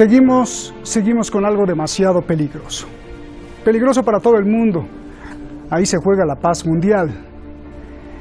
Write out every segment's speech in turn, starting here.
Seguimos con algo demasiado peligroso. Peligroso para todo el mundo. Ahí se juega la paz mundial.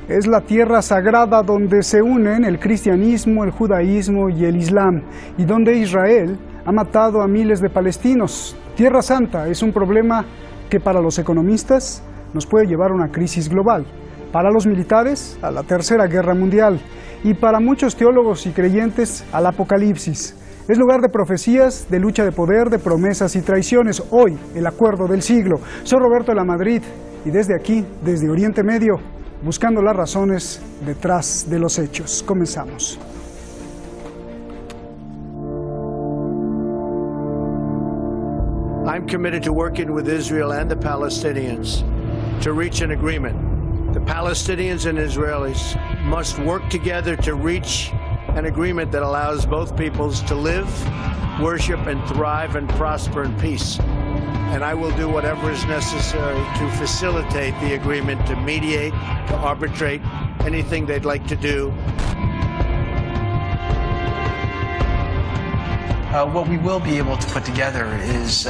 Es la tierra sagrada donde se unen el cristianismo, el judaísmo y el islam, y donde Israel ha matado a miles de palestinos. Tierra Santa es un problema que para los economistas nos puede llevar a una crisis global, para los militares a la Tercera Guerra Mundial y para muchos teólogos y creyentes al apocalipsis. Es lugar de profecías, de lucha de poder, de promesas y traiciones. Hoy, el acuerdo del siglo. Soy Roberto de la Madrid y desde aquí, desde Oriente Medio, buscando las razones detrás de los hechos. Comenzamos. I'm committed to working with Israel and the Palestinians to reach an agreement. The Palestinians and Israelis must work together to reach an agreement that allows both peoples to live, worship, and thrive and prosper in peace. And I will do whatever is necessary to facilitate the agreement, to mediate, to arbitrate, anything they'd like to do. What we will be able to put together is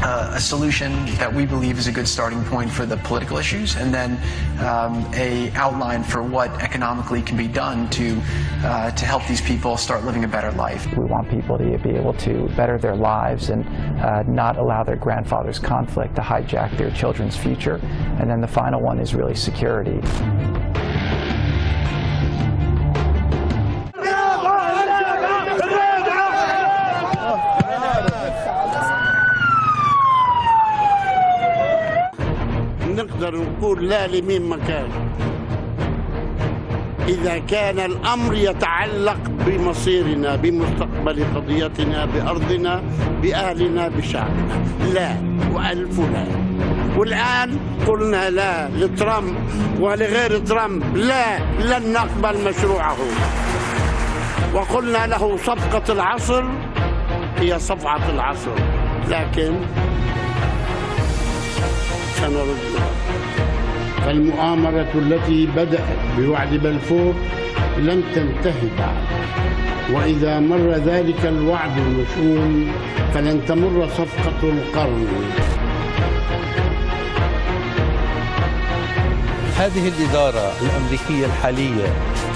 a solution that we believe is a good starting point for the political issues, and then a outline for what economically can be done to help these people start living a better life. We want people to be able to better their lives and not allow their grandfather's conflict to hijack their children's future. And then the final one is really security. نقدر نقول لا لمين مكان إذا كان الأمر يتعلق بمصيرنا، بمستقبل قضيتنا، بأرضنا، بأهلنا، بشعبنا. لا وألف لا. والآن قلنا لا لترامب ولغير ترامب، لا لن نقبل مشروعه. وقلنا له صفقة العصر هي صفعة العصر، لكن سنردها. فالمؤامرة التي بدأت بوعد بلفور لن تنتهي بعد، وإذا مر ذلك الوعد المشؤوم فلن تمر صفقة القرن. هذه الإدارة الأمريكية الحالية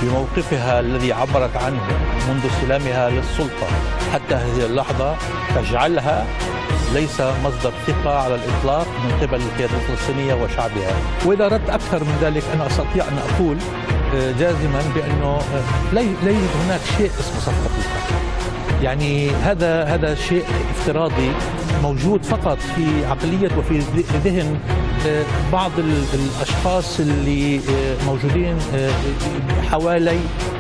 بموقفها الذي عبرت عنه منذ استلامها للسلطة حتى هذه اللحظة تجعلها ليس مصدر ثقة على الإطلاق من قبل القيادة الفلسطينية وشعبها. وإذا أردت أكثر من ذلك أنا أستطيع أن أقول جازما بأنه لا يوجد هناك شيء اسمه صفقة القرن. يعني هذا شيء افتراضي موجود فقط في عقلية وفي ذهن بعض الأشخاص اللي موجودين حوالي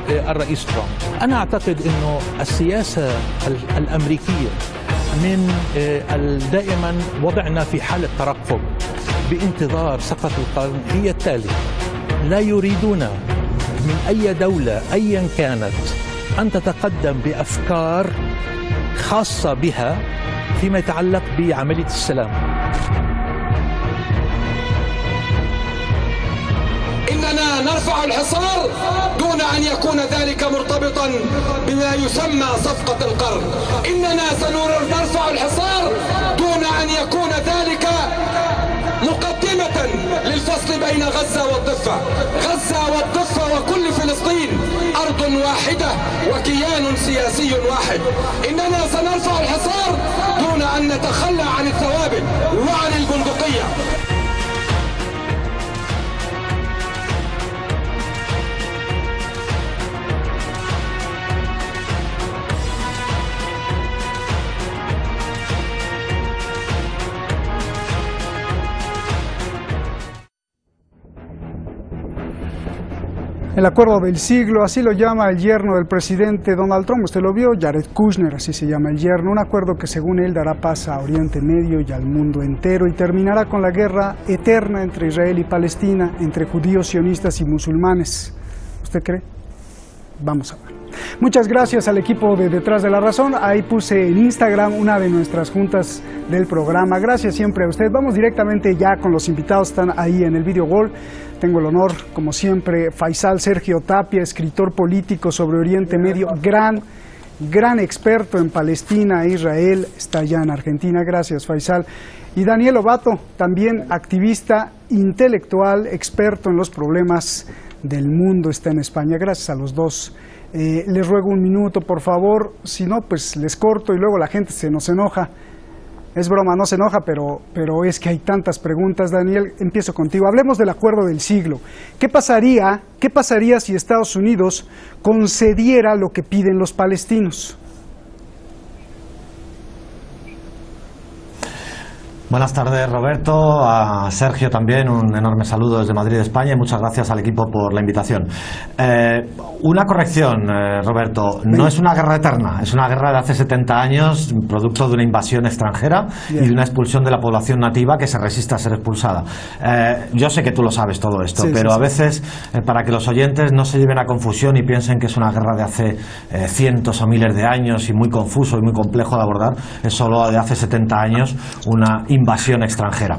الرئيس ترامب. أنا أعتقد أنه السياسة الأمريكية من دائما وضعنا في حالة ترقب بانتظار صفقة القرن هي التالية: لا يريدون من أي دولة أيا كانت أن تتقدم بأفكار خاصة بها فيما يتعلق بعملية السلام. إننا نرفع الحصار دون أن يكون ذلك مرتبطا بما يسمى صفقة القرن. إننا سنرفع الحصار دون أن يكون ذلك مقدمة للفصل بين غزة والضفة. غزة والضفة وكل فلسطين أرض واحدة وكيان سياسي واحد. إننا سنرفع الحصار دون أن نتخلى عن الثوابت وعن البندقية. El acuerdo del siglo, así lo llama el yerno del presidente Donald Trump. Usted lo vio, Jared Kushner, así se llama el yerno. Un acuerdo que según él dará paz a Oriente Medio y al mundo entero y terminará con la guerra eterna entre Israel y Palestina, entre judíos, sionistas y musulmanes. ¿Usted cree? Vamos a ver. Muchas gracias al equipo de Detrás de la Razón. Ahí puse en Instagram una de nuestras juntas del programa. Gracias siempre a usted. Vamos directamente ya con los invitados, están ahí en el video wall. Tengo el honor, como siempre, Faisal Sergio Tapia, escritor político sobre Oriente Medio, gran gran experto en Palestina e Israel, está allá en Argentina. Gracias, Faisal. Y Daniel Lobato, también activista intelectual, experto en los problemas del mundo, está en España. Gracias a los dos. Les ruego un minuto, por favor, si no, pues les corto y luego la gente se nos enoja. Es broma, no se enoja, pero es que hay tantas preguntas. Daniel, empiezo contigo. Hablemos del acuerdo del siglo. ¿Qué pasaría si Estados Unidos concediera lo que piden los palestinos? Buenas tardes, Roberto, a Sergio también, un enorme saludo desde Madrid, España, y muchas gracias al equipo por la invitación. Una corrección, Roberto, no es una guerra eterna, es una guerra de hace 70 años, producto de una invasión extranjera y de una expulsión de la población nativa que se resiste a ser expulsada. Yo sé que tú lo sabes todo esto, pero a veces, para que los oyentes no se lleven a confusión y piensen que es una guerra de hace cientos o miles de años y muy confuso y muy complejo de abordar, es solo de hace 70 años una invasión extranjera.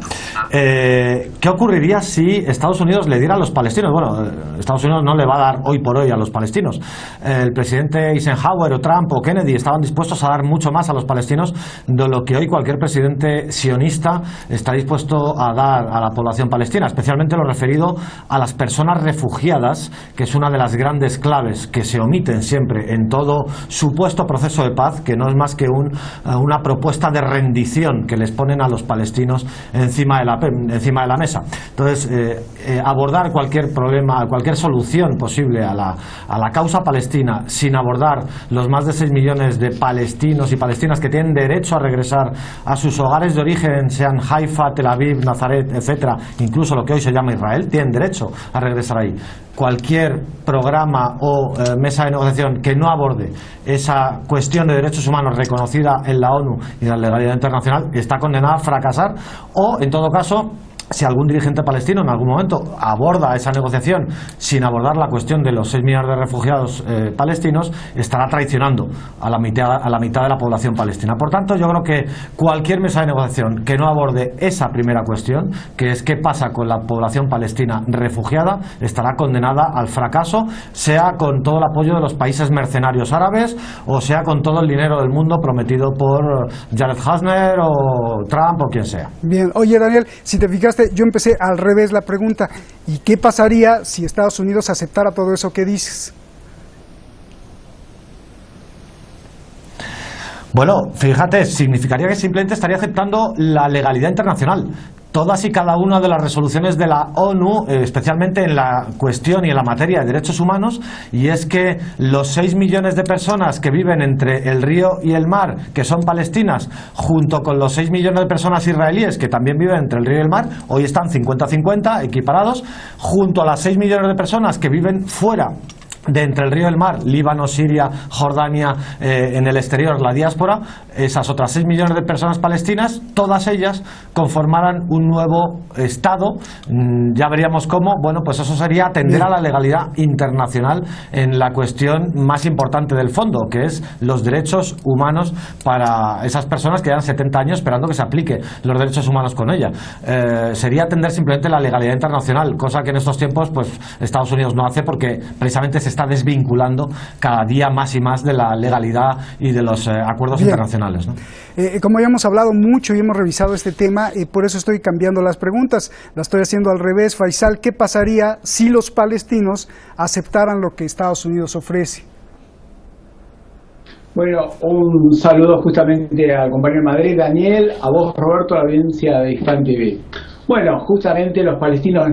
¿Qué ocurriría si Estados Unidos le diera a los palestinos? Bueno, Estados Unidos no le va a dar hoy por hoy a los palestinos. El presidente Eisenhower o Trump o Kennedy estaban dispuestos a dar mucho más a los palestinos de lo que hoy cualquier presidente sionista está dispuesto a dar a la población palestina, especialmente lo referido a las personas refugiadas, que es una de las grandes claves que se omiten siempre en todo supuesto proceso de paz, que no es más que una propuesta de rendición que les ponen a los palestinos encima de la mesa. Entonces, abordar cualquier problema, cualquier solución posible a la causa palestina sin abordar los más de 6 millones de palestinos y palestinas que tienen derecho a regresar a sus hogares de origen, sean Haifa, Tel Aviv, Nazaret, etcétera, incluso lo que hoy se llama Israel, tienen derecho a regresar ahí. Cualquier programa o mesa de negociación que no aborde esa cuestión de derechos humanos reconocida en la ONU y en la legalidad internacional está condenada a fracasar, o en todo caso, si algún dirigente palestino en algún momento aborda esa negociación sin abordar la cuestión de los 6 millones de refugiados palestinos, estará traicionando a la mitad de la población palestina. Por tanto, yo creo que cualquier mesa de negociación que no aborde esa primera cuestión, que es qué pasa con la población palestina refugiada, estará condenada al fracaso, sea con todo el apoyo de los países mercenarios árabes o sea con todo el dinero del mundo prometido por Jared Kushner o Trump o quien sea. Bien, oye Daniel, si te fijas, yo empecé al revés la pregunta. ¿Y qué pasaría si Estados Unidos aceptara todo eso que dices? Bueno, fíjate, significaría que simplemente estaría aceptando la legalidad internacional. Todas y cada una de las resoluciones de la ONU, especialmente en la cuestión y en la materia de derechos humanos, y es que los 6 millones de personas que viven entre el río y el mar, que son palestinas, junto con los 6 millones de personas israelíes que también viven entre el río y el mar, hoy están 50-50, equiparados, junto a las 6 millones de personas que viven fuera de entre el río y el mar, Líbano, Siria, Jordania, en el exterior, la diáspora, esas otras 6 millones de personas palestinas, todas ellas conformaran un nuevo Estado. Ya veríamos cómo. Bueno, pues eso sería atender a la legalidad internacional en la cuestión más importante del fondo, que es los derechos humanos para esas personas que llevan 70 años esperando que se aplique los derechos humanos con ella. Sería atender simplemente la legalidad internacional, cosa que en estos tiempos pues Estados Unidos no hace, porque precisamente se está desvinculando cada día más y más de la legalidad y de los acuerdos internacionales, ¿no? Como ya hemos hablado mucho y hemos revisado este tema, por eso estoy cambiando las preguntas, las estoy haciendo al revés. Faisal, ¿qué pasaría si los palestinos aceptaran lo que Estados Unidos ofrece? Bueno, un saludo justamente al compañero de Madrid, Daniel, a vos, Roberto, a la audiencia de Hispan TV. Bueno, justamente los palestinos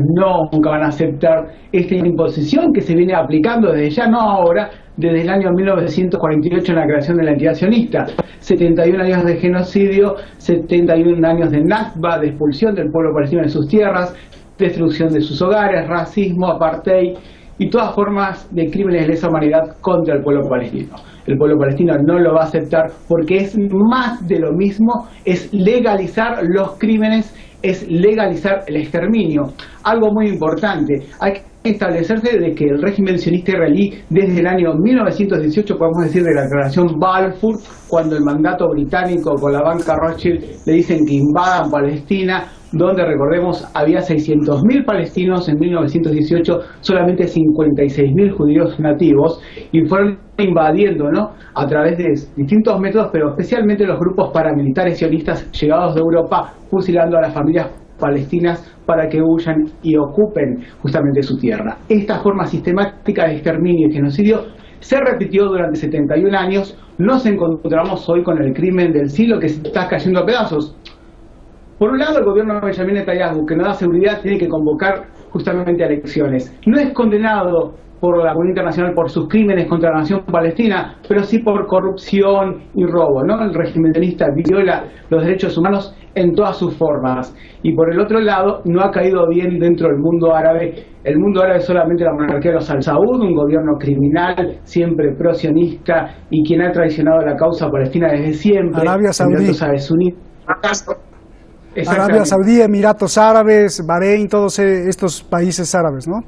nunca van a aceptar esta imposición que se viene aplicando desde ya, no ahora, desde el año 1948 en la creación de la entidad sionista. 71 años de genocidio, 71 años de Nakba, de expulsión del pueblo palestino de sus tierras, destrucción de sus hogares, racismo, apartheid y todas formas de crímenes de lesa humanidad contra el pueblo palestino. El pueblo palestino no lo va a aceptar porque es más de lo mismo, es legalizar los crímenes, es legalizar el exterminio. Algo muy importante, hay que establecerse de que el régimen sionista israelí desde el año 1918, podemos decir de la declaración Balfour, cuando el mandato británico con la banca Rothschild le dicen que invadan Palestina, donde, recordemos, había 600.000 palestinos en 1918, solamente 56.000 judíos nativos, y fueron invadiendo, ¿no?, a través de distintos métodos, pero especialmente los grupos paramilitares sionistas llegados de Europa, fusilando a las familias palestinas para que huyan y ocupen justamente su tierra. Esta forma sistemática de exterminio y genocidio se repitió durante 71 años. Nos encontramos hoy con el crimen del siglo que se está cayendo a pedazos. Por un lado, el gobierno de Benjamin Netanyahu, que no da seguridad, tiene que convocar justamente a elecciones. No es condenado por la comunidad internacional por sus crímenes contra la nación palestina, pero sí por corrupción y robo, ¿no? El régimen sionista viola los derechos humanos en todas sus formas. Y por el otro lado, no ha caído bien dentro del mundo árabe. El mundo árabe es solamente la monarquía de los Al Saud, un gobierno criminal, siempre pro-sionista, y quien ha traicionado la causa palestina desde siempre. Arabia Saudí. Arabia Saudí, Emiratos Árabes, Bahrein, todos estos países árabes, ¿no?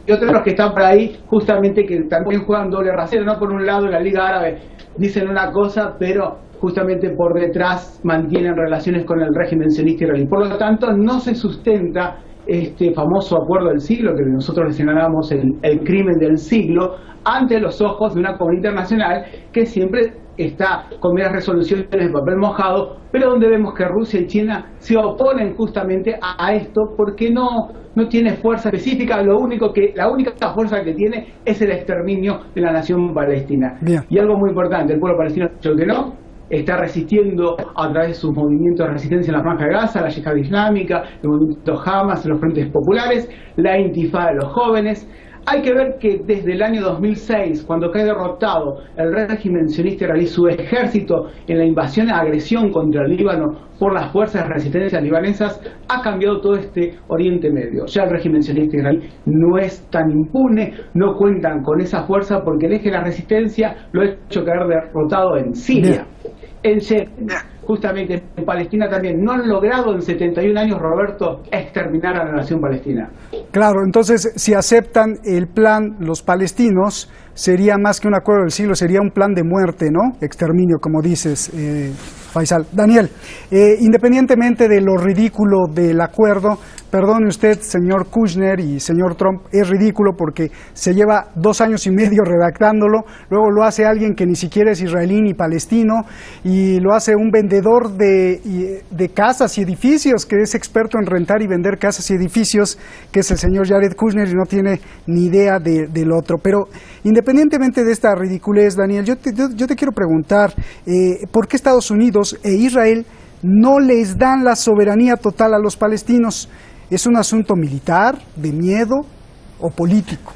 Y otros los que están por ahí, justamente, que también juegan doble rasero, ¿no? Por un lado, la Liga Árabe dicen una cosa, pero justamente por detrás mantienen relaciones con el régimen sionista israelí. Por lo tanto, no se sustenta este famoso acuerdo del siglo, que nosotros le señalamos el crimen del siglo, ante los ojos de una comunidad internacional que siempre está con meras resoluciones de papel mojado, pero donde vemos que Rusia y China se oponen justamente a esto porque no tiene fuerza específica. La única fuerza que tiene es el exterminio de la nación palestina. Bien. Y algo muy importante, el pueblo palestino ha dicho que no, está resistiendo a través de sus movimientos de resistencia en la Franja de Gaza, la Yihad Islámica, el movimiento Hamas, los frentes populares, la intifada de los jóvenes. Hay que ver que desde el año 2006, cuando cae derrotado el régimen sionista israelí, su ejército en la invasión y agresión contra el Líbano por las fuerzas de resistencia libanesas, ha cambiado todo este Oriente Medio. Ya el régimen sionista israelí no es tan impune, no cuentan con esa fuerza porque el eje de la resistencia lo ha hecho caer derrotado en Siria, en Yemen, justamente en Palestina también. No han logrado en 71 años, Roberto, exterminar a la nación palestina. Claro, entonces si aceptan el plan los palestinos, sería más que un acuerdo del siglo, sería un plan de muerte, ¿no? Exterminio, como dices, Faisal. Daniel, independientemente de lo ridículo del acuerdo, perdone usted, señor Kushner y señor Trump, es ridículo porque se lleva 2 años y medio redactándolo, luego lo hace alguien que ni siquiera es israelí ni palestino, y lo hace un vendedor de casas y edificios, que es experto en rentar y vender casas y edificios, que es el señor Jared Kushner, y no tiene ni idea del otro. Pero independientemente de esta ridiculez, Daniel, yo te quiero preguntar, ¿por qué Estados Unidos e Israel no les dan la soberanía total a los palestinos? ¿Es un asunto militar, de miedo o político?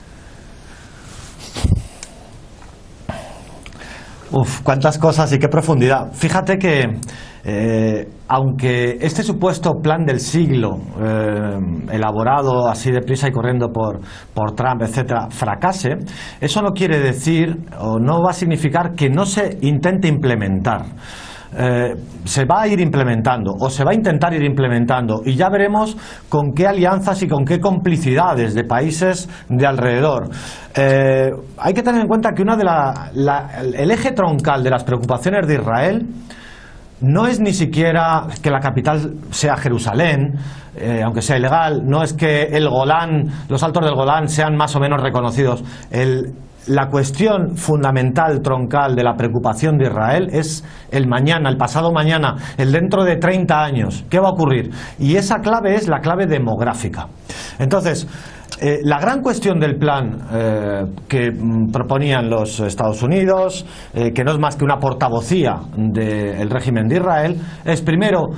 Uf, cuántas cosas y qué profundidad. Fíjate que aunque este supuesto plan del siglo, elaborado así deprisa y corriendo por Trump, etcétera, fracase, eso no quiere decir o no va a significar que no se intente implementar. Se va a ir implementando o se va a intentar ir implementando, y ya veremos con qué alianzas y con qué complicidades de países de alrededor. Hay que tener en cuenta que el eje troncal de las preocupaciones de Israel no es ni siquiera que la capital sea Jerusalén, aunque sea ilegal, no es que el Golán, los altos del Golán sean más o menos reconocidos. La cuestión fundamental, troncal de la preocupación de Israel es el mañana, el pasado mañana, el dentro de 30 años. ¿Qué va a ocurrir? Y esa clave es la clave demográfica. Entonces, la gran cuestión del plan que proponían los Estados Unidos, que no es más que una portavocía del régimen de Israel, es primero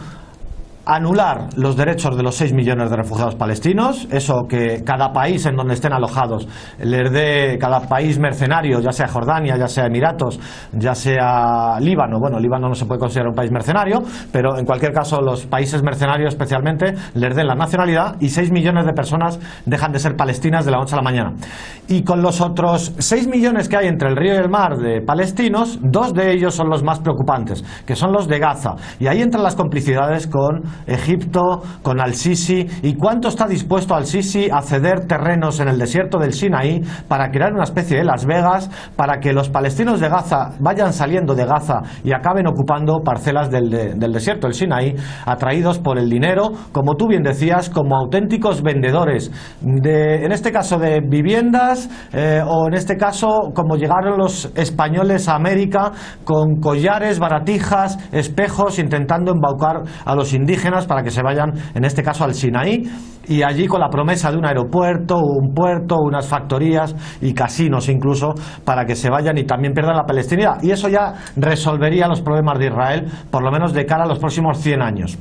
anular los derechos de los 6 millones de refugiados palestinos, eso que cada país en donde estén alojados les dé, cada país mercenario, ya sea Jordania, ya sea Emiratos, ya sea Líbano. Bueno, Líbano no se puede considerar un país mercenario, pero en cualquier caso los países mercenarios especialmente les den la nacionalidad, y 6 millones de personas dejan de ser palestinas de la noche a la mañana. Y con los otros 6 millones que hay entre el río y el mar de palestinos, 2 de ellos son los más preocupantes, que son los de Gaza, y ahí entran las complicidades con Egipto, con Al-Sisi. ¿Y cuánto está dispuesto Al-Sisi a ceder terrenos en el desierto del Sinaí para crear una especie de Las Vegas, para que los palestinos de Gaza vayan saliendo de Gaza y acaben ocupando parcelas del desierto del Sinaí, atraídos por el dinero, como tú bien decías, como auténticos vendedores, en este caso de viviendas, o en este caso como llegaron los españoles a América con collares, baratijas, espejos, intentando embaucar a los indígenas para que se vayan, en este caso, al Sinaí, y allí con la promesa de un aeropuerto, un puerto, unas factorías y casinos incluso, para que se vayan y también pierdan la palestinidad. Y eso ya resolvería los problemas de Israel, por lo menos de cara a los próximos 100 años.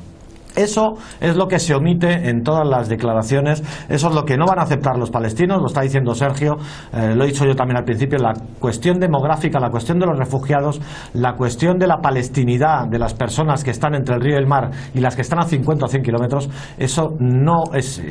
Eso es lo que se omite en todas las declaraciones, eso es lo que no van a aceptar los palestinos, lo está diciendo Sergio, lo he dicho yo también al principio, la cuestión demográfica, la cuestión de los refugiados, la cuestión de la palestinidad de las personas que están entre el río y el mar y las que están a 50 o 100 kilómetros, eso no es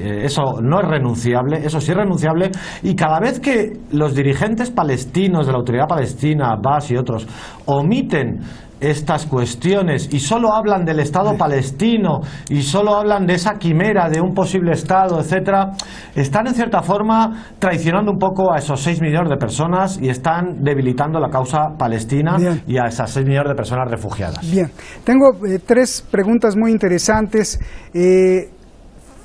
renunciable, eso sí es renunciable, y cada vez que los dirigentes palestinos de la Autoridad Palestina, Abbas y otros, omiten estas cuestiones y solo hablan del Estado palestino y solo hablan de esa quimera de un posible Estado, etcétera, están en cierta forma traicionando un poco a esos 6 millones de personas y están debilitando la causa palestina. Bien. Y a esas 6 millones de personas refugiadas. Bien, tengo 3 preguntas muy interesantes.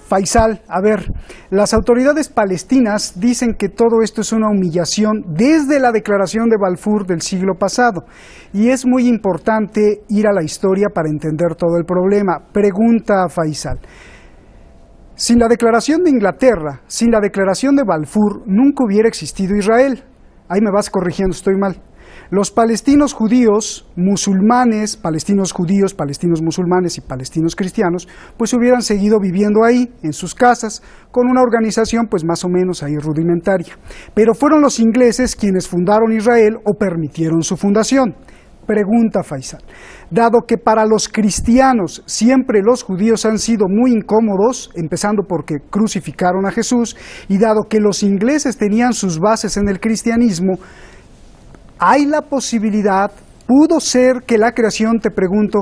Faisal, a ver, las autoridades palestinas dicen que todo esto es una humillación desde la declaración de Balfour del siglo pasado, y es muy importante ir a la historia para entender todo el problema. Pregunta a Faisal: sin la declaración de Inglaterra, sin la declaración de Balfour, nunca hubiera existido Israel. Ahí me vas corrigiendo, estoy mal. Los palestinos judíos, musulmanes, palestinos judíos, palestinos musulmanes y palestinos cristianos, pues hubieran seguido viviendo ahí, en sus casas, con una organización pues más o menos ahí rudimentaria. Pero fueron los ingleses quienes fundaron Israel o permitieron su fundación. Pregunta Faisal: dado que para los cristianos siempre los judíos han sido muy incómodos, empezando porque crucificaron a Jesús, y dado que los ingleses tenían sus bases en el cristianismo, ¿hay la posibilidad, pudo ser que la creación, te pregunto,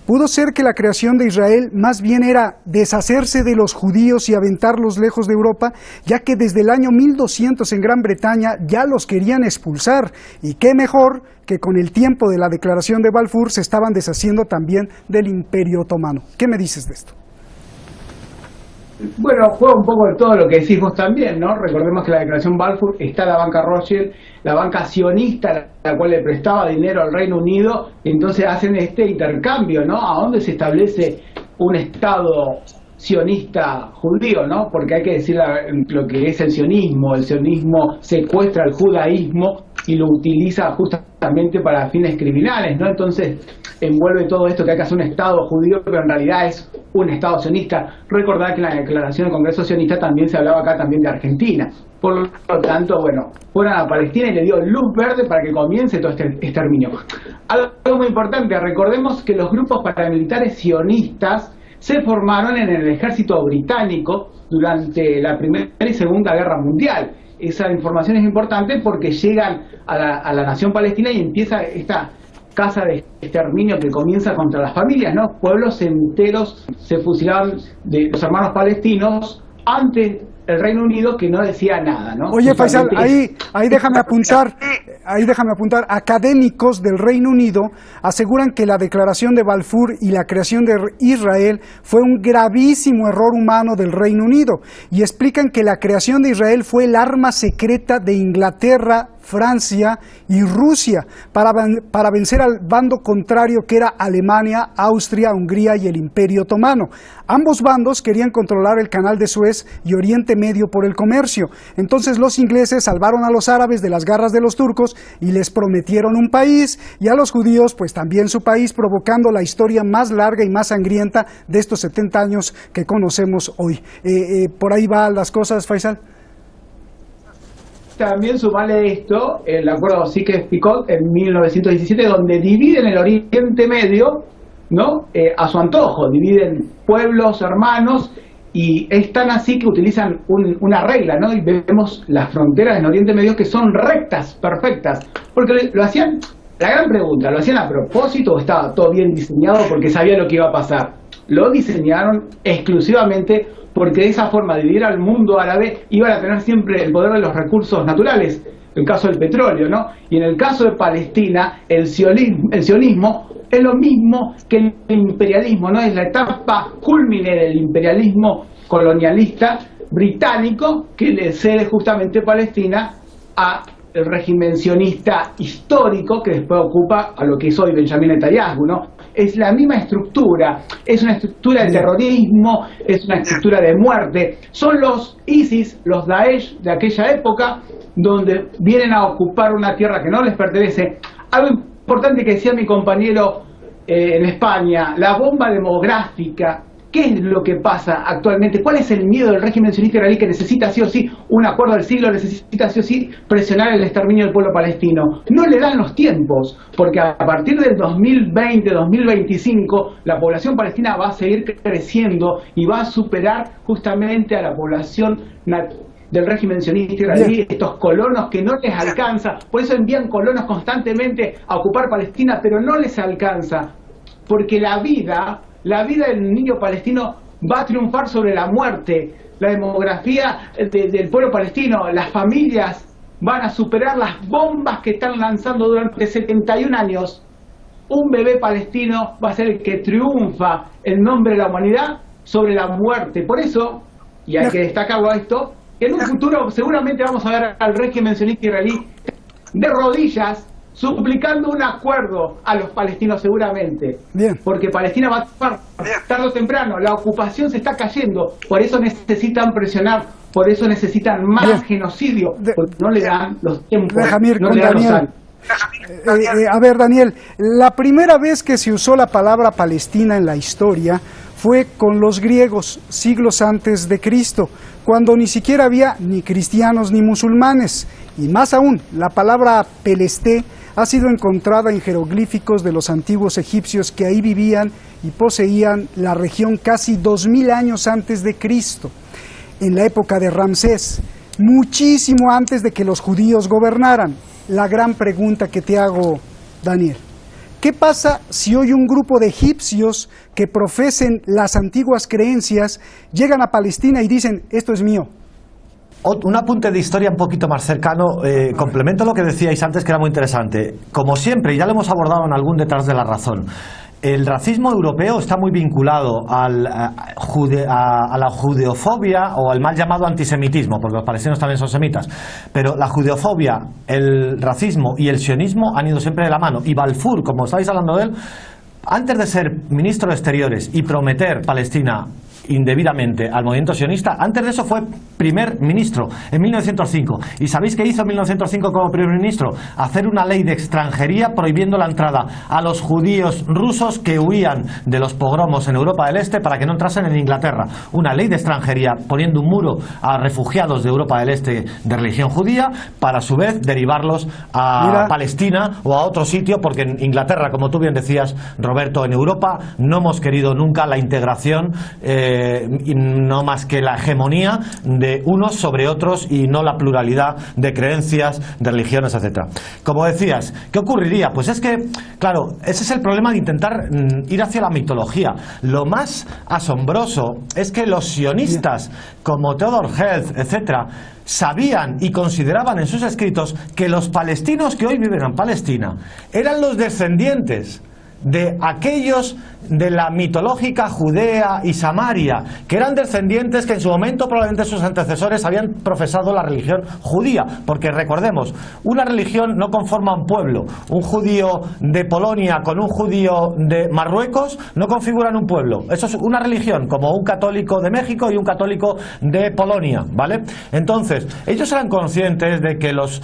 pudo ser que la creación de Israel más bien era deshacerse de los judíos y aventarlos lejos de Europa, ya que desde el año 1200 en Gran Bretaña ya los querían expulsar? Y qué mejor que con el tiempo de la declaración de Balfour se estaban deshaciendo también del Imperio Otomano. ¿Qué me dices de esto? Bueno, juega un poco de todo lo que decís vos también, ¿no? Recordemos que la declaración Balfour está la banca Rothschild, la banca sionista, la cual le prestaba dinero al Reino Unido, y entonces hacen este intercambio, ¿no? ¿A dónde se establece un Estado sionista judío, ¿no? Porque hay que decir lo que es el sionismo secuestra el judaísmo y lo utiliza justamente para fines criminales, ¿no? Entonces envuelve todo esto que hay que hacer un Estado judío, pero en realidad es un Estado sionista. Recordad que en la declaración del Congreso sionista también se hablaba acá también de Argentina. Por lo tanto, bueno, fueron a Palestina y le dio luz verde para que comience todo este exterminio. Algo muy importante, recordemos que los grupos paramilitares sionistas se formaron en el ejército británico durante la Primera y Segunda Guerra Mundial. Esa información es importante porque llegan a la nación palestina y empieza esta casa de exterminio que comienza contra las familias, ¿no? Pueblos enteros se fusilaban de los hermanos palestinos ante el Reino Unido, que no decía nada, ¿no? Oye, Faisal, ahí déjame apuntar, académicos del Reino Unido aseguran que la declaración de Balfour y la creación de Israel fue un gravísimo error humano del Reino Unido, y explican que la creación de Israel fue el arma secreta de Inglaterra, Francia y Rusia para vencer al bando contrario, que era Alemania, Austria, Hungría y el Imperio Otomano. Ambos bandos querían controlar el canal de Suez y Oriente Medio por el comercio. Entonces los ingleses salvaron a los árabes de las garras de los turcos y les prometieron un país, y a los judíos pues también su país, provocando la historia más larga y más sangrienta de estos 70 años que conocemos hoy. ¿Por ahí van las cosas, Faisal? También sumale esto, el acuerdo Sykes-Picot en 1917, donde dividen el Oriente Medio, ¿no? A su antojo, dividen pueblos, hermanos, y es tan así que utilizan una regla, ¿no? Y vemos las fronteras en Oriente Medio que son rectas, perfectas, porque lo hacían, la gran pregunta, ¿lo hacían a propósito o estaba todo bien diseñado porque sabían lo que iba a pasar? lo diseñaron exclusivamente porque de esa forma de dividir al mundo árabe iban a tener siempre el poder de los recursos naturales, el caso del petróleo, ¿no? Y en el caso de Palestina, el sionismo es lo mismo que el imperialismo, ¿no? Es la etapa cúlmine del imperialismo colonialista británico que le cede justamente Palestina a el régimen sionista histórico que después ocupa a lo que es hoy Benjamín Netanyahu, ¿no? Es la misma estructura, es una estructura de terrorismo, es una estructura de muerte. Son los ISIS, los Daesh de aquella época, donde vienen a ocupar una tierra que no les pertenece. Algo importante que decía mi compañero en España, la bomba demográfica. ¿Qué es lo que pasa actualmente? ¿Cuál es el miedo del régimen sionista israelí que necesita sí o sí un acuerdo del siglo, necesita sí o sí presionar el exterminio del pueblo palestino? No le dan los tiempos, porque a partir del 2020, 2025, la población palestina va a seguir creciendo y va a superar justamente a la población del régimen sionista israelí, estos colonos que no les alcanza. Por eso envían colonos constantemente a ocupar Palestina, pero no les alcanza, porque la vida del niño palestino va a triunfar sobre la muerte. La demografía del pueblo palestino, las familias van a superar las bombas que están lanzando durante 71 años. Un bebé palestino va a ser el que triunfa en nombre de la humanidad sobre la muerte. Por eso, y hay que destacar esto, que en un futuro seguramente vamos a ver al régimen sionista israelí de rodillas suplicando un acuerdo a los palestinos seguramente. Bien. Porque Palestina va a estar tarde o temprano, la ocupación se está cayendo, por eso necesitan presionar, por eso necesitan más genocidio, porque no le dan los tiempos, Déjame ir no con le dan los Daniel. años. A ver, Daniel, la primera vez que se usó la palabra Palestina en la historia fue con los griegos, siglos antes de Cristo, cuando ni siquiera había ni cristianos ni musulmanes. Y más aún, la palabra Pelesté ha sido encontrada en jeroglíficos de los antiguos egipcios que ahí vivían y poseían la región casi 2000 años antes de Cristo, en la época de Ramsés, muchísimo antes de que los judíos gobernaran. La gran pregunta que te hago, Daniel, ¿qué pasa si hoy un grupo de egipcios que profesen las antiguas creencias llegan a Palestina y dicen, esto es mío? Un apunte de historia un poquito más cercano, complemento lo que decíais antes, que era muy interesante. Como siempre, y ya lo hemos abordado en algún detrás de la razón, el racismo europeo está muy vinculado a la judeofobia o al mal llamado antisemitismo, porque los palestinos también son semitas. Pero la judeofobia, el racismo y el sionismo han ido siempre de la mano. Y Balfour, como estáis hablando de él, antes de ser ministro de Exteriores y prometer Palestina indebidamente al movimiento sionista, antes de eso fue primer ministro en 1905. ¿Y sabéis qué hizo en 1905 como primer ministro? Hacer una ley de extranjería prohibiendo la entrada a los judíos rusos que huían de los pogromos en Europa del Este para que no entrasen en Inglaterra. Una ley de extranjería poniendo un muro a refugiados de Europa del Este de religión judía para a su vez derivarlos a Palestina o a otro sitio, porque en Inglaterra, como tú bien decías, Roberto, en Europa no hemos querido nunca la integración, y no más que la hegemonía de unos sobre otros y no la pluralidad de creencias, de religiones, etcétera. Como decías, ¿qué ocurriría? Pues es que, claro, ese es el problema de intentar ir hacia la mitología. Lo más asombroso es que los sionistas, como Theodor Herzl, etcétera, sabían y consideraban en sus escritos que los palestinos que hoy viven en Palestina eran los descendientes de aquellos de la mitológica Judea y Samaria, que eran descendientes que en su momento probablemente sus antecesores habían profesado la religión judía, porque recordemos, una religión no conforma un pueblo. Un judío de Polonia con un judío de Marruecos no configuran un pueblo. Eso es una religión, como un católico de México y un católico de Polonia, ¿vale? Entonces, ellos eran conscientes de que los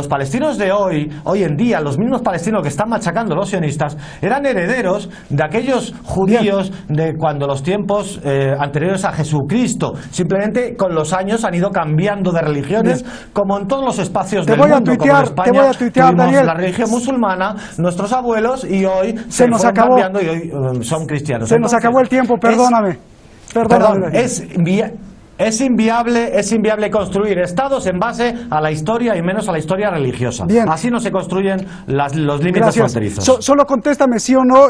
palestinos de hoy en día, los mismos palestinos que están machacando los sionistas, eran herederos de aquellos judíos de cuando los tiempos anteriores a Jesucristo. Simplemente con los años han ido cambiando de religiones, como en todos los espacios del mundo. Como en España tuvimos Daniel, la religión musulmana, nuestros abuelos, y hoy se nos acabó cambiando y hoy son cristianos. Se nos acabó el tiempo, perdóname. Perdón, Es inviable construir estados en base a la historia y menos a la historia religiosa. Bien. Así no se construyen los límites Gracias. fronterizos. Solo contéstame sí o no,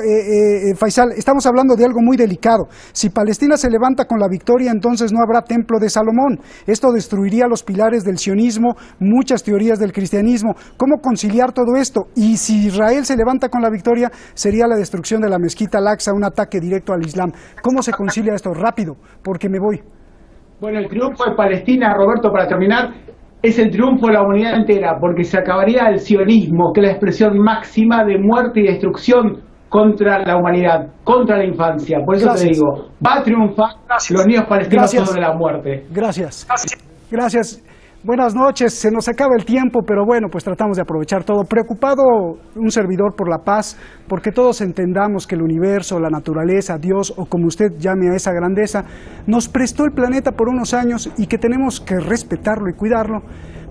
Faisal. Estamos hablando de algo muy delicado. Si Palestina se levanta con la victoria, entonces no habrá templo de Salomón. Esto destruiría los pilares del sionismo, muchas teorías del cristianismo. ¿Cómo conciliar todo esto? Y si Israel se levanta con la victoria, sería la destrucción de la mezquita Al-Aqsa, un ataque directo al Islam. ¿Cómo se concilia esto? Rápido, porque me voy. Bueno, el triunfo de Palestina, Roberto, para terminar, es el triunfo de la humanidad entera, porque se acabaría el sionismo, que es la expresión máxima de muerte y destrucción contra la humanidad, contra la infancia. Por eso Gracias. te digo, va a triunfar los niños palestinos sobre la muerte. Gracias. Gracias. Buenas noches, se nos acaba el tiempo, pero bueno, pues tratamos de aprovechar todo. Preocupado un servidor por la paz, porque todos entendamos que el universo, la naturaleza, Dios, o como usted llame a esa grandeza, nos prestó el planeta por unos años y que tenemos que respetarlo y cuidarlo.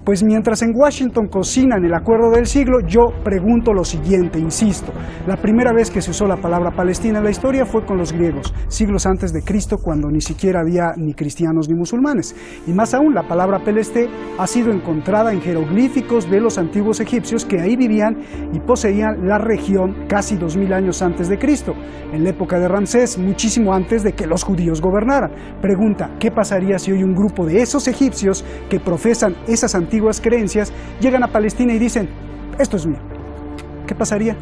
Pues mientras en Washington cocinan el acuerdo del siglo, yo pregunto lo siguiente, insisto. La primera vez que se usó la palabra Palestina en la historia fue con los griegos, siglos antes de Cristo, cuando ni siquiera había ni cristianos ni musulmanes. Y más aún, la palabra Pelesté ha sido encontrada en jeroglíficos de los antiguos egipcios que ahí vivían y poseían la región casi 2000 años antes de Cristo, en la época de Ramsés, muchísimo antes de que los judíos gobernaran. Pregunta, ¿qué pasaría si hoy un grupo de esos egipcios que profesan esas antiguas creencias llegan a Palestina y dicen, esto es mío? ¿Qué pasaría?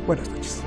Buenas noches.